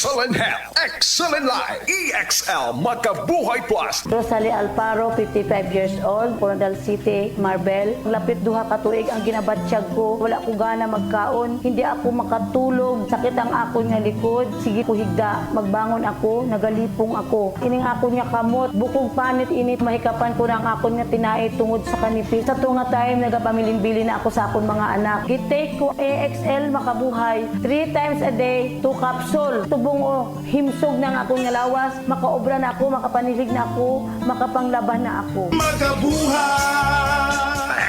Excellent Health, Excellent Life, EXL Makabuhay Plus. Rosalie Alparo, 55 years old, Coronadal City, Marbel. Lapit duha ka tuig ang ginabatsyag ko. Wala ko gana magkaon. Hindi ako makatulog. Sakit ang ako nga likod. Sige ko higda. Magbangon ako, nagalipong ako. Ining ako niya kamot. Bukog panit init. Mahikapan ko na ang ako niya tinait tungod sa kanipis. Sa tunga time, nagapamilin-bili na ako sa akong mga anak. Gitake ko EXL Makabuhay. 3 times a day, 2 capsule. Tubong o himsog ng akong nga lawas. Makaobra na ako, makapanilig na ako, makapanglaban na ako. Makabuhay!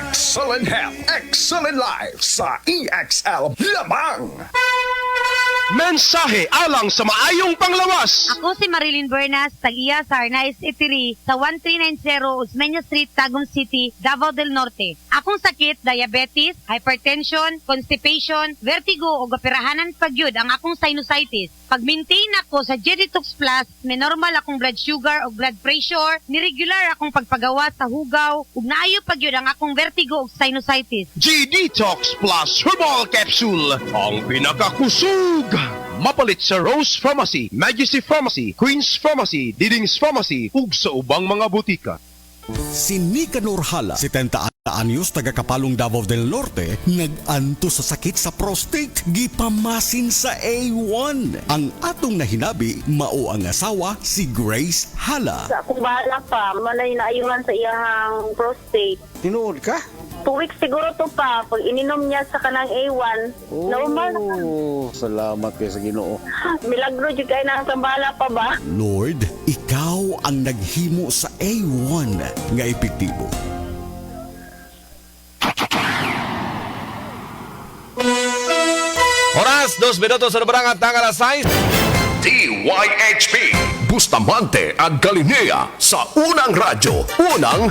Excellent Health, Excellent Life sa EXL lamang. Mensahe alang sa maayong panglawas. Ako si Marilyn Bernas, tag-iya sa Arnaiz Eatery sa 1390 Osmeña Street, Tagum City, Davao del Norte. Akong sakit, diabetes, hypertension, constipation, vertigo o gapirahanan pagyud ang akong sinusitis. Pag-maintain ako sa G-Detox Plus, may normal akong blood sugar o blood pressure, niregular akong pagpagawa sa hugaw, ug naayo pagyud ang akong vertigo o sinusitis. G-Detox Plus Herbal Capsule, ang pinakakusog. Mapalit sa Rose Pharmacy, Majesty Pharmacy, Queen's Pharmacy, Diding's Pharmacy, ug sa ubang mga butika. Si Nicanor Hala, 70 anyos, taga Kapalong, Davao del Norte, nag-anto sa sakit sa prostate, gipamasin sa A1. Ang atong nahinabi, mao ang asawa si Grace Hala. Sa akong bahala pa, malay na ayunan sa iyang prostate. Tinuod ka? 2 weeks siguro to pa. Pag ininom niya sa kanang A1, normal na. Salamat kayo sa Ginoo. Milagro dyan kayo na sa bahala pa ba? Lord, ikaw ang naghimo sa A1 nga epektibo. Oras, 2 minutos sa nabarangat ng alas 6. DYHP Bustamante at Galilea sa unang radyo, unang